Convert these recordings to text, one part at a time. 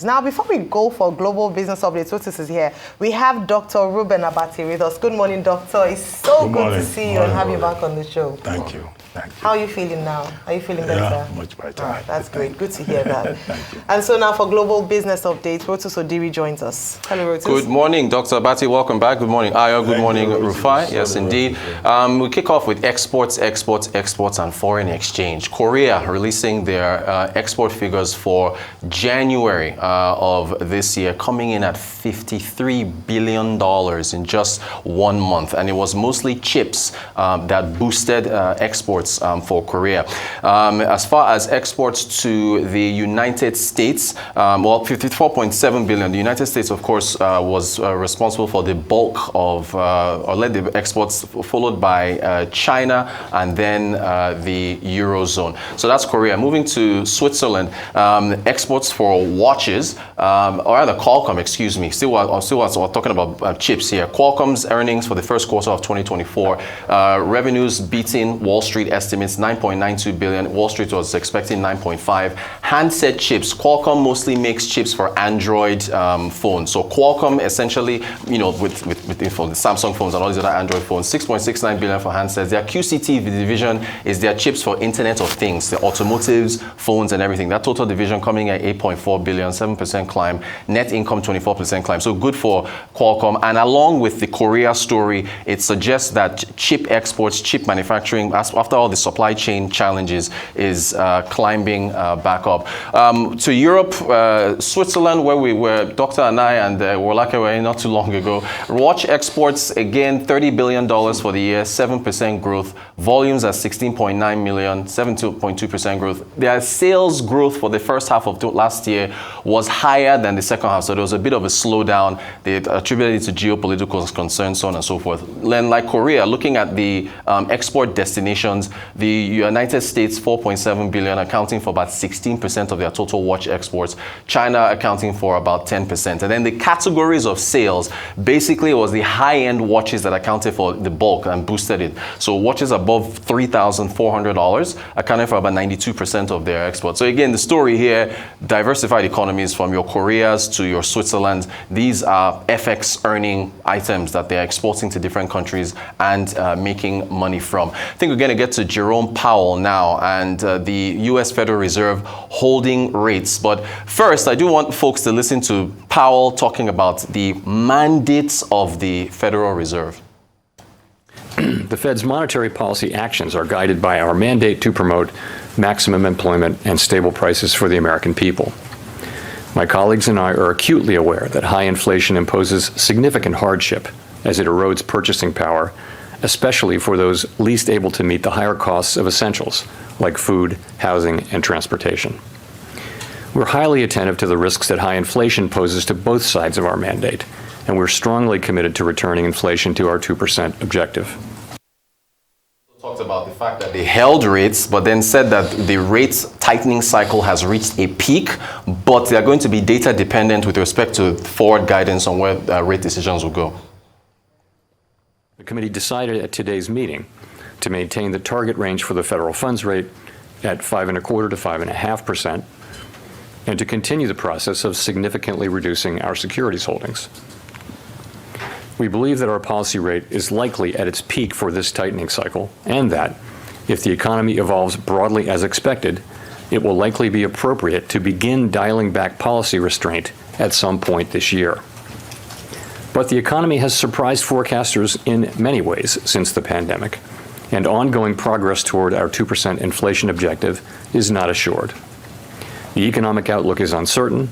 Now, before we go for global business updates, Otis is here. We have Dr. Ruben Abati with us. Good morning, doctor. It's so good to see you and have you back on the show. Thank you. Thank you. How are you feeling now? Are you feeling better? Yeah, much better. Oh, that's great. Good to hear that. Thank you. And so now for global business updates, Rotus Odiri joins us. Hello, Rotus. Good morning, Dr. Abati. Welcome back. Good morning, Ayo. Good morning, Rufai. Yes, indeed. We kick off with exports, and foreign exchange. Korea releasing their export figures for January of this year, coming in at $53 billion in just 1 month. And it was mostly chips that boosted exports for Korea. As far as exports to the United States, well, 54.7 billion. The United States, of course, was responsible for the bulk of, or led the exports, followed by China and then the Eurozone. So that's Korea. Moving to Switzerland, exports for watches, or rather Qualcomm, excuse me. Still talking about chips here. Qualcomm's earnings for the first quarter of 2024, revenues beating Wall Street estimates, 9.92 billion. Wall Street was expecting 9.5. Handset chips. Qualcomm mostly makes chips for Android phones. So Qualcomm essentially, with the Samsung phones and all these other Android phones, 6.69 billion for handsets. Their QCT division is their chips for Internet of Things, the automotives, phones, and everything. That total division coming at 8.4 billion, 7% climb. Net income 24% climb. So good for Qualcomm. And along with the Korea story, it suggests that chip exports, chip manufacturing, after all the supply chain challenges, is climbing back up. To Europe, Switzerland, where we were, Doctor and I and Wolake were not too long ago. Watch exports, again, $30 billion for the year, 7% growth. Volumes at 16.9 million, 7.2% growth. Their sales growth for the first half of last year was higher than the second half, so there was a bit of a slowdown. They attributed it to geopolitical concerns, so on and so forth. Then, like Korea, looking at the export destinations, the United States, 4.7 billion, accounting for about 16% of their total watch exports. China accounting for about 10%. And then the categories of sales, basically it was the high-end watches that accounted for the bulk and boosted it. So watches above $3,400 accounted for about 92% of their exports. So again, the story here, diversified economies from your Koreas to your Switzerland. These are FX earning items that they're exporting to different countries and making money from. I think we're going to get to Jerome Powell now and the U.S. Federal Reserve holding rates. But first, I do want folks to listen to Powell talking about the mandates of the Federal Reserve. The Fed's monetary policy actions are guided by our mandate to promote maximum employment and stable prices for the American people. My colleagues and I are acutely aware that high inflation imposes significant hardship as it erodes purchasing power, especially for those least able to meet the higher costs of essentials like food, housing, and transportation. We're highly attentive to the risks that high inflation poses to both sides of our mandate, and we're strongly committed to returning inflation to our 2% objective. Talked about the fact that they held rates, but then said that the rate tightening cycle has reached a peak, but they are going to be data dependent with respect to forward guidance on where rate decisions will go. The committee decided at today's meeting to maintain the target range for the federal funds rate at 5.25% to 5.5%, and to continue the process of significantly reducing our securities holdings. We believe that our policy rate is likely at its peak for this tightening cycle, and that, if the economy evolves broadly as expected, it will likely be appropriate to begin dialing back policy restraint at some point this year. But the economy has surprised forecasters in many ways since the pandemic, and ongoing progress toward our 2% inflation objective is not assured. The economic outlook is uncertain,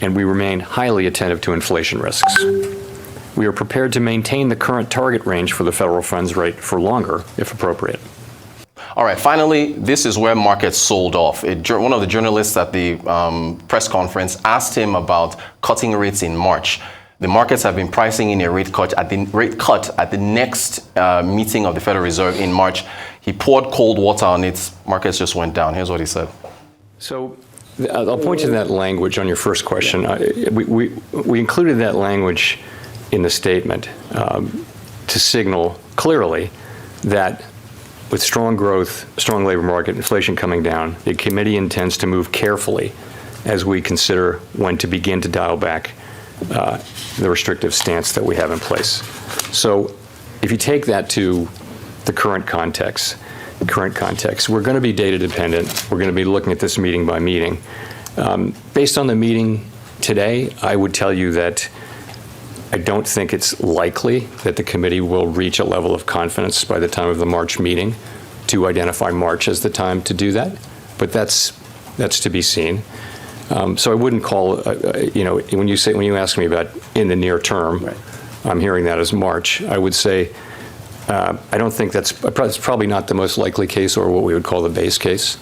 and we remain highly attentive to inflation risks. We are prepared to maintain the current target range for the federal funds rate for longer, if appropriate. All right, finally, this is where markets sold off. One of the journalists at the press conference asked him about cutting rates in March. The markets have been pricing in a rate cut at the next meeting of the Federal Reserve in March. He poured cold water on it. Markets just went down. Here's what he said. So I'll point to that language on your first question. We included that language in the statement to signal clearly that with strong growth, strong labor market, inflation coming down, the committee intends to move carefully as we consider when to begin to dial back the restrictive stance that we have in place. So if you take that to the current context, we're going to be data dependent. We're going to be looking at this meeting by meeting. Based on the meeting today, I would tell you that I don't think it's likely that the committee will reach a level of confidence by the time of the March meeting to identify March as the time to do that, but that's to be seen. So I wouldn't call, when you ask me about in the near term, right. I'm hearing that as March. I would say I don't think that's probably not the most likely case or what we would call the base case.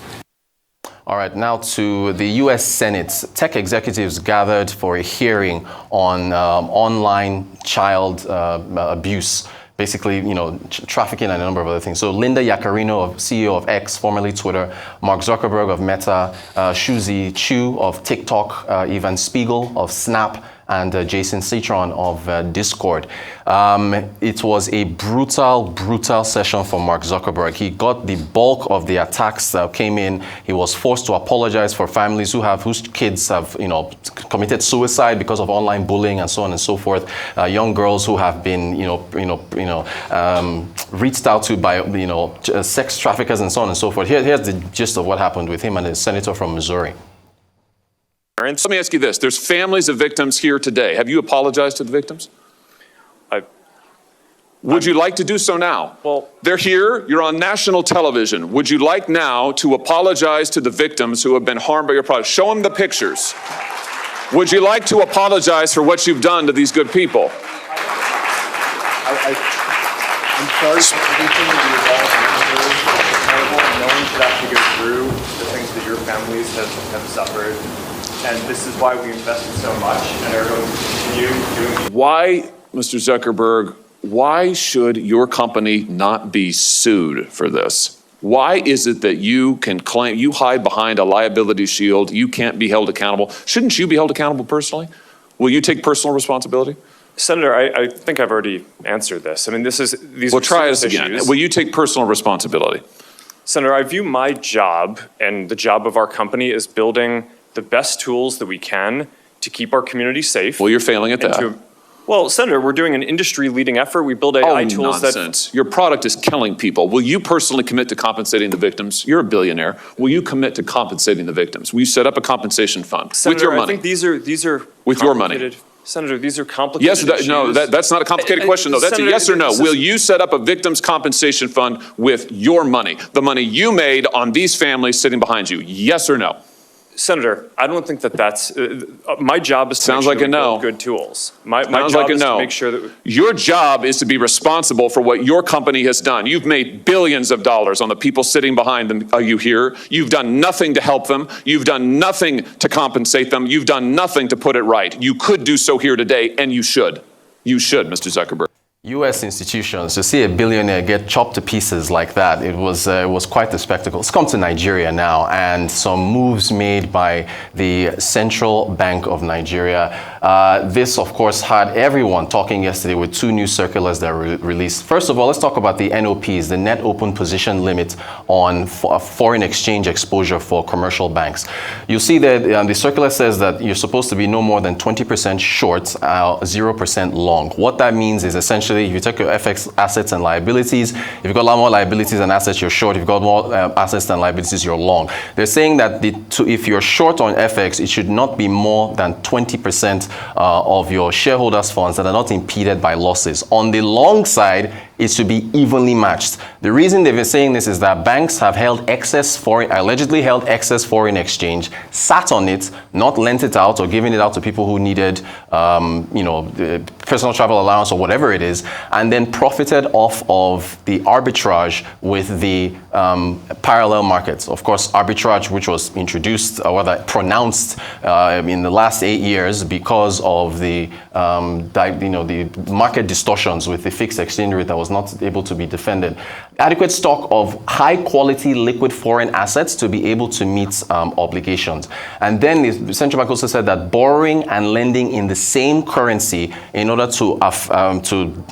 All right, now to the U.S. Senate. Tech executives gathered for a hearing on online child abuse, basically, trafficking and a number of other things. So Linda Yaccarino, CEO of X, formerly Twitter, Mark Zuckerberg of Meta, Shuzi Chu of TikTok, Ivan Spiegel of Snap, and Jason Citron of Discord. It was a brutal session for Mark Zuckerberg. He got the bulk of the attacks that came in. He was forced to apologize for families whose kids have, committed suicide because of online bullying and so on and so forth. Young girls who have been, reached out to by, sex traffickers and so on and so forth. Here's the gist of what happened with him and the senator from Missouri. Let me ask you this. There's families of victims here today. Have you apologized to the victims? Would you like to do so now? Well, they're here. You're on national television. Would you like now to apologize to the victims who have been harmed by your product? Show them the pictures. Would you like to apologize for what you've done to these good people? I'm sorry for everything that you've all been through. It's terrible. No one should have to go through the things that your families have suffered. And this is why we invested so much and are going to continue doing. Why, Mr. Zuckerberg, why should your company not be sued for this? Why is it that you can claim, you hide behind a liability shield, you can't be held accountable? Shouldn't you be held accountable personally? Will you take personal responsibility? Senator, I think I've already answered this. I mean, these well, are try this again. issues. Will you take personal responsibility? Senator, I view my job and the job of our company as building the best tools that we can to keep our community safe. Well, you're failing at that. Well, Senator, we're doing an industry-leading effort. We build AI tools nonsense. Your product is killing people. Will you personally commit to compensating the victims? You're a billionaire. Will you commit to compensating the victims? Will you set up a compensation fund Senator, with your money? I think these are with your money. Senator, these are complicated issues. No, that's not a complicated question, though. That's Senator, a yes or no. Will you set up a victims' compensation fund with your money, the money you made on these families sitting behind you? Yes or no? Senator, I don't think that's my job is to Sounds like a no. build good tools. My Sounds job like a is no. to make sure that your job is to be responsible for what your company has done. You've made billions of dollars on the people sitting behind them. Are you here? You've done nothing to help them. You've done nothing to compensate them. You've done nothing to put it right. You could do so here today, and you should. You should, Mr. Zuckerberg. U.S. institutions, to see a billionaire get chopped to pieces like that, it was quite the spectacle. Let's come to Nigeria now, and some moves made by the Central Bank of Nigeria. This, of course, had everyone talking yesterday with two new circulars that were released. First of all, let's talk about the NOPs, the net open position limit on foreign exchange exposure for commercial banks. You'll see that the circular says that you're supposed to be no more than 20% short, 0% long. What that means is essentially if you take your FX assets and liabilities, if you've got a lot more liabilities than assets, you're short. If you've got more assets than liabilities, you're long. They're saying that if you're short on FX, it should not be more than 20% of your shareholders' funds that are not impeded by losses. On the long side, it should be evenly matched. The reason they've been saying this is that banks have allegedly held excess foreign exchange, sat on it, not lent it out or given it out to people who needed, personal travel allowance or whatever it is, and then profited off of the arbitrage with the parallel markets. Of course, arbitrage, which was introduced or rather pronounced in the last 8 years because of the market distortions with the fixed exchange rate that was was not able to be defended. Adequate stock of high-quality liquid foreign assets to be able to meet obligations. And then the central bank also said that borrowing and lending in the same currency in order to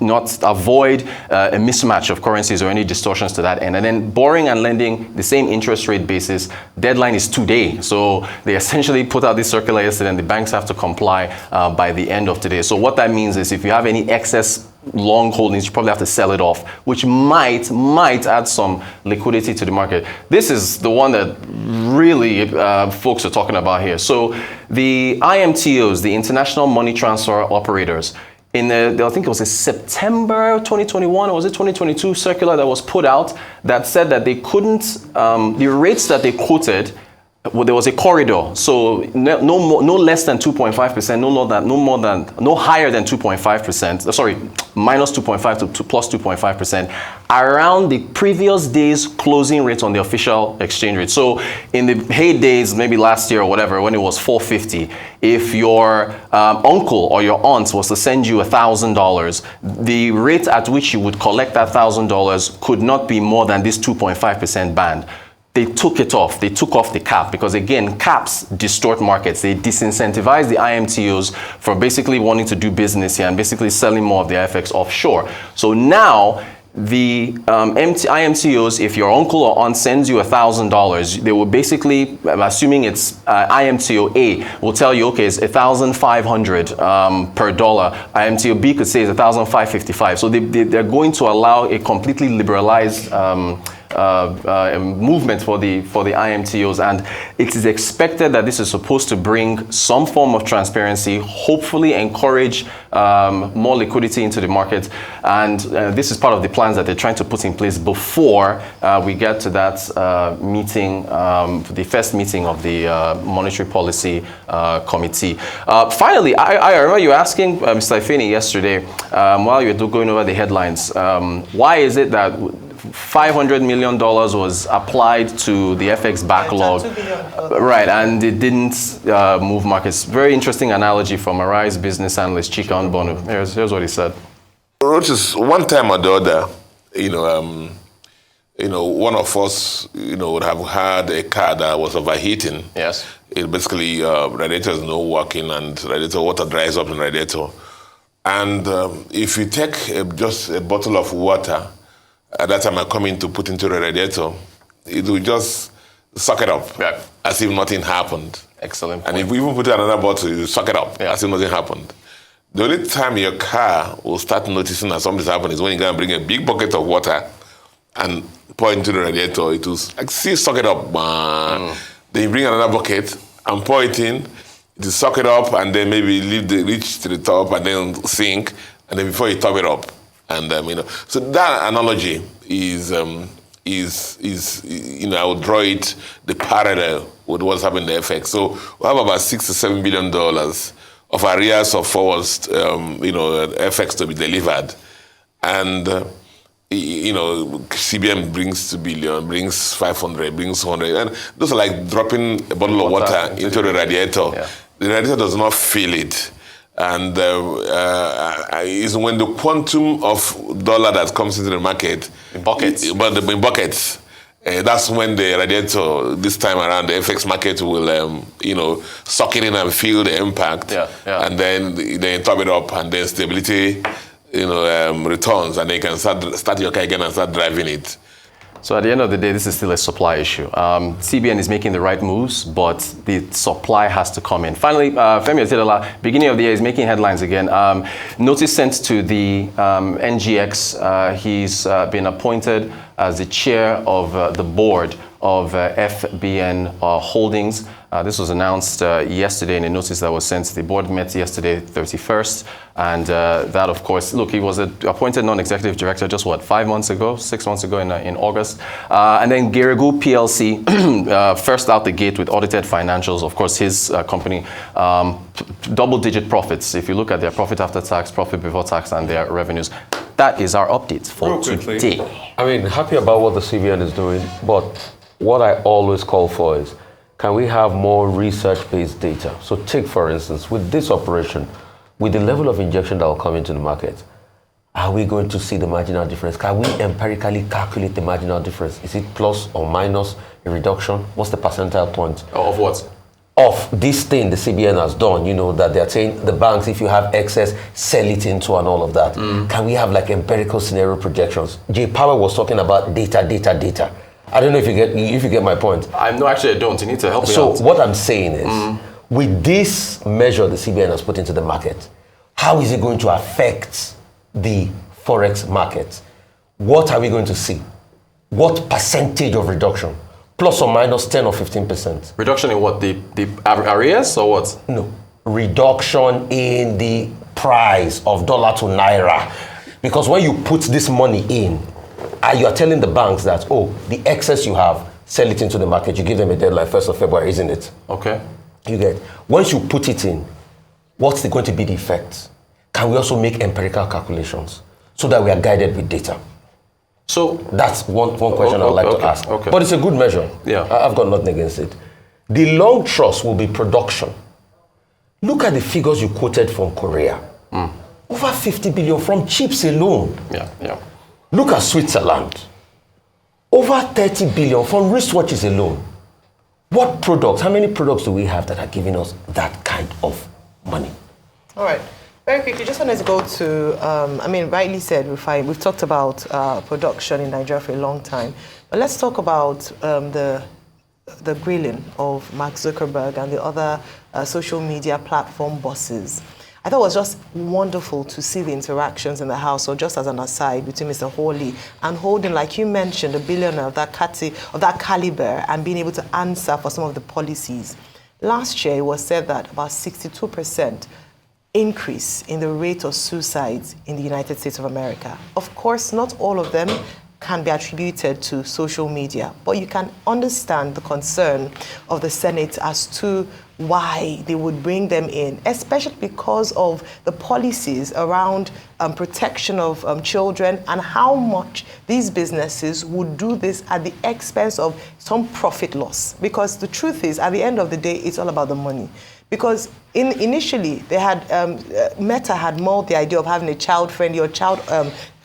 not avoid a mismatch of currencies or any distortions to that end. And then borrowing and lending the same interest rate basis, deadline is today. So they essentially put out this circular yesterday and the banks have to comply by the end of today. So what that means is if you have any excess long holdings, you probably have to sell it off, which might add some liquidity to the market. This is the one that really folks are talking about here. So the IMTOs, the International Money Transfer Operators, I think it was a September 2021 or was it 2022 circular that was put out that said that they couldn't, the rates that they quoted, well, there was a corridor, so no less than 2.5%, no higher than 2.5%. Sorry, minus 2.5 to plus 2.5%, around the previous day's closing rate on the official exchange rate. So in the heydays, maybe last year or whatever, when it was 450, if your uncle or your aunt was to send you $1,000, the rate at which you would collect that $1,000 could not be more than this 2.5% band. They took it off. They took off the cap because, again, caps distort markets. They disincentivize the IMTOs for basically wanting to do business here and basically selling more of their FX offshore. So now the IMTOs, if your uncle or aunt sends you $1,000, they will basically, assuming it's IMTO A, will tell you, okay, it's 1,500 per dollar. IMTO B could say it's 1,555. So they're going to allow a completely liberalized movement for the IMTOs, and it is expected that this is supposed to bring some form of transparency, hopefully encourage more liquidity into the market, and this is part of the plans that they're trying to put in place before we get to that meeting, the first meeting of the Monetary Policy Committee. Finally, I remember you asking Mr. Ifeni yesterday while you were going over the headlines, why is it that $500 million was applied to the FX backlog, right, and it didn't move markets. Very interesting analogy from Arise business analyst Chika Onbonu. Here's what he said. Roaches, one time or the other, one of us, would have had a car that was overheating. Yes. It basically, radiator is not working and radiator water dries up in radiator. And if you take just a bottle of water, at that time I come in to put into the radiator, it will just suck it up, yeah, as if nothing happened. Excellent point. And if we even put in another bottle, it will suck it up, as if nothing happened. The only time your car will start noticing that something's happened is when you're going to bring a big bucket of water and pour into the radiator. It will suck it up. Then you bring another bucket and pour it in, it will suck it up, and then maybe reach to the top and then sink, and then before you top it up. And so that analogy is I would draw it the parallel with what's happening in the FX. So we have about $6 to $7 billion of arrears of forwards, FX to be delivered, and CBN brings $2 billion, brings 500, brings 100, and those are like dropping a bottle of water into the radiator. Yeah. The radiator does not feel it. And is when the quantum of dollar that comes into the market in buckets, that's when the radiator this time around the FX market will suck it in and feel the impact, and then top it up, and then stability returns, and then you can start your car again and start driving it. So at the end of the day, this is still a supply issue. CBN is making the right moves, but the supply has to come in. Finally, Femi Otedola, beginning of the year, is making headlines again. Notice sent to the NGX. He's been appointed as the chair of the board of FBN Holdings. This was announced yesterday in a notice that was sent. The board met yesterday, 31st. And that, of course, look, he was appointed non-executive director just, 6 months ago in August. And then Geregu PLC, first out the gate with audited financials. Of course, his company, double-digit profits. If you look at their profit after tax, profit before tax, and their revenues. That is our update for today. I mean, happy about what the CBN is doing, but what I always call for is, can we have more research-based data? So take, for instance, with this operation, with the level of injection that will come into the market, are we going to see the marginal difference? Can we empirically calculate the marginal difference? Is it plus or minus a reduction? What's the percentile point? Of what? Of this thing the CBN has done, that they're saying the banks, if you have excess, sell it into and all of that. Can we have like empirical scenario projections? Jay Powell was talking about data. I don't know if you get my point. No, actually I don't. You need to help me So out. what I'm saying is, with this measure the CBN has put into the market, how is it going to affect the Forex market? What are we going to see? What percentage of reduction? Plus or minus 10 or 15%. Reduction in what? The arrears or what? No. Reduction in the price of dollar to naira. Because when you put this money in, you are telling the banks that, the excess you have, sell it into the market. You give them a deadline, 1st of February, isn't it? Okay. You get. Once you put it in, what's going to be the effect? Can we also make empirical calculations so that we are guided with data? So that's one question I'd like to ask. Okay. But it's a good measure. Yeah. I've got nothing against it. The long thrust will be production. Look at the figures you quoted from Korea. Over 50 billion from chips alone. Yeah. Look at Switzerland. Over 30 billion from wristwatches alone. What products, how many products do we have that are giving us that kind of money? All right. Very quickly, just wanted to go to, rightly said, we've talked about production in Nigeria for a long time. But let's talk about the grilling of Mark Zuckerberg and the other social media platform bosses. I thought it was just wonderful to see the interactions in the House, or just as an aside, between Mr. Hawley and Holden, like you mentioned, a billionaire of that caliber, and being able to answer for some of the policies. Last year, it was said that about 62% increase in the rate of suicides in the United States of America. Of course, not all of them can be attributed to social media, but you can understand the concern of the Senate as to why they would bring them in, especially because of the policies around protection of children, and how much these businesses would do this at the expense of some profit loss. Because the truth is, at the end of the day, it's all about the money. Because initially, they had Meta had molded the idea of having a child-friendly or child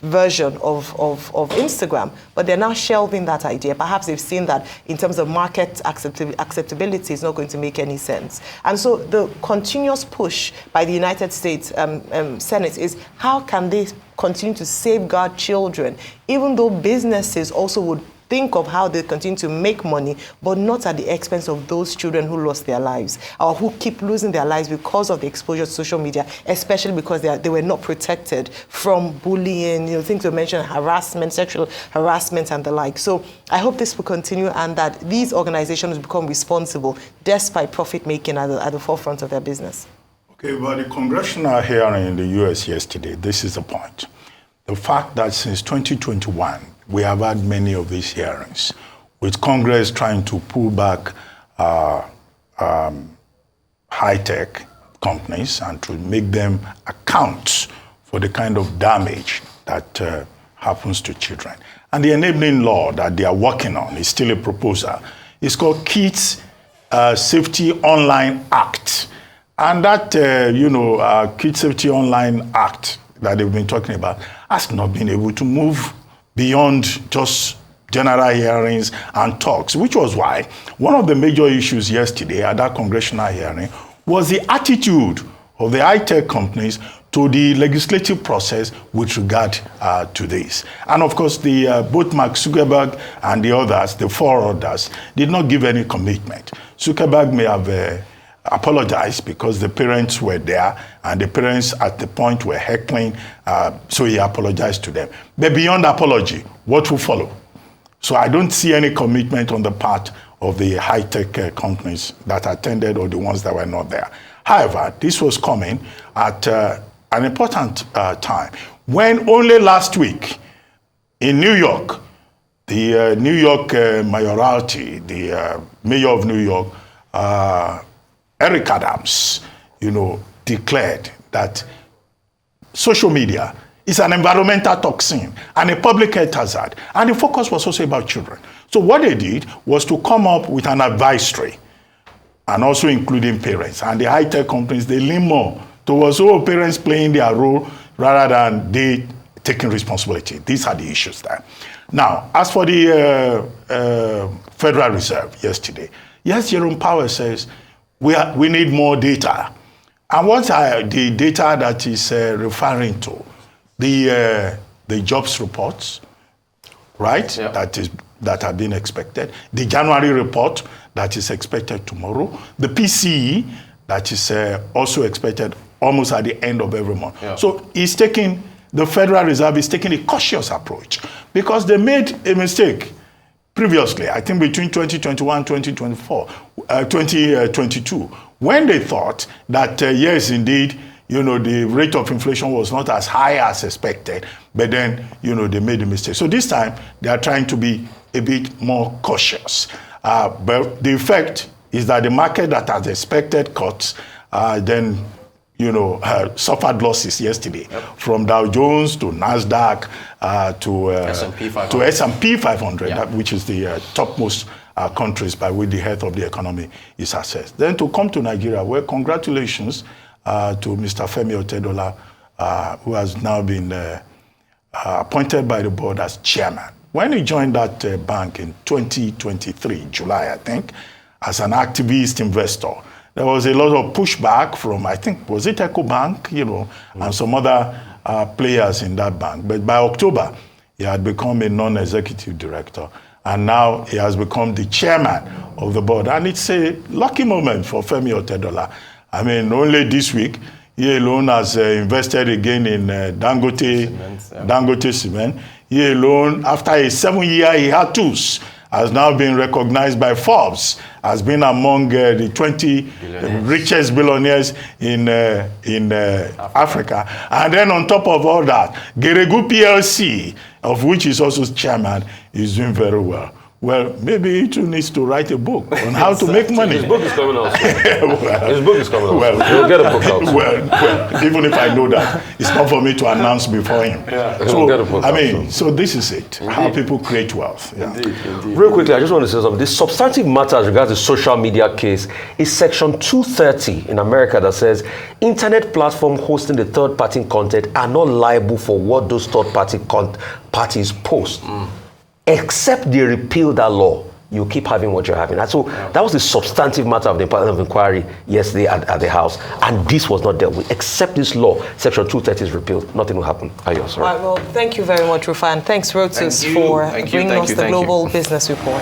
version of Instagram, but they're now shelving that idea. Perhaps they've seen that in terms of market acceptability, it's not going to make any sense. And so the continuous push by the United States Senate is, how can they continue to safeguard children, even though businesses also would think of how they continue to make money, but not at the expense of those children who lost their lives, or who keep losing their lives because of the exposure to social media, especially because they were not protected from bullying, things you mentioned, harassment, sexual harassment, and the like. So I hope this will continue, and that these organizations become responsible despite profit making at the forefront of their business. Okay, well, the congressional hearing in the U.S. yesterday, this is the point. The fact that since 2021, we have had many of these hearings, with Congress trying to pull back high-tech companies and to make them account for the kind of damage that happens to children. And the enabling law that they are working on is still a proposal. It's called Kids Safety Online Act. And that, Kids Safety Online Act that they've been talking about has not been able to move beyond just general hearings and talks, which was why one of the major issues yesterday at that congressional hearing was the attitude of the high-tech companies to the legislative process with regard to this. And of course, both Mark Zuckerberg and the others, the four others, did not give any commitment. Zuckerberg may have apologized because the parents were there, and the parents at the point were heckling, so he apologized to them. But beyond apology, what will follow? So I don't see any commitment on the part of the high-tech companies that attended or the ones that were not there. However, this was coming at an important time, when only last week in New York, the New York mayoralty, the mayor of New York, Eric Adams, declared that social media is an environmental toxin and a public health hazard. And the focus was also about children. So what they did was to come up with an advisory, and also including parents. And the high-tech companies, they lean more towards parents playing their role rather than they taking responsibility. These are the issues there. Now, as for the Federal Reserve yesterday, yes, Jerome Powell says we need more data. And what are the data that is referring to? The jobs reports, right? Yep. That have been expected. The January report that is expected tomorrow. The PCE that is also expected almost at the end of every month. Yeah. So the Federal Reserve is taking a cautious approach because they made a mistake previously, I think between 2021 and 2022, when they thought that, yes, indeed, the rate of inflation was not as high as expected, but then, they made a mistake. So this time, they are trying to be a bit more cautious. But the effect is that the market that has expected cuts, then suffered losses yesterday, from Dow Jones to NASDAQ to S&P 500, which is the topmost countries by which the health of the economy is assessed. Then to come to Nigeria, well, congratulations to Mr. Femi Otedola, who has now been appointed by the board as chairman. When he joined that bank in 2023, July, I think, as an activist investor, there was a lot of pushback from, I think, was it EcoBank, and some other players in that bank. But by October, he had become a non-executive director. And now he has become the chairman of the board. And it's a lucky moment for Femi Otedola. I mean, only this week, he alone has invested again in Dangote Cement. He alone, after a 7-year hiatus, has now been recognized by Forbes as being among the 20 richest billionaires in Africa. And then on top of all that, Geregu PLC, of which he's also chairman, is doing very well. Well, maybe he too needs to write a book on how to make money. His book is coming out. His book is coming out. Well, he'll get a book out. Well, even if I know that, it's not for me to announce before him. So, so this is it. Indeed. How people create wealth. Indeed. Real quickly, I just want to say something. The substantive matter as regards the social media case is Section 230 in America that says internet platform hosting the third-party content are not liable for what those third-party parties post. Except they repeal that law, you keep having what you're having. And so that was the substantive matter of the Department of Inquiry yesterday at the House. And this was not dealt with. Except this law, Section 230 is repealed. Nothing will happen. Sorry. All right, well, thank you very much, Rufai. And thanks, Rotus, for bringing us the Global Business Report.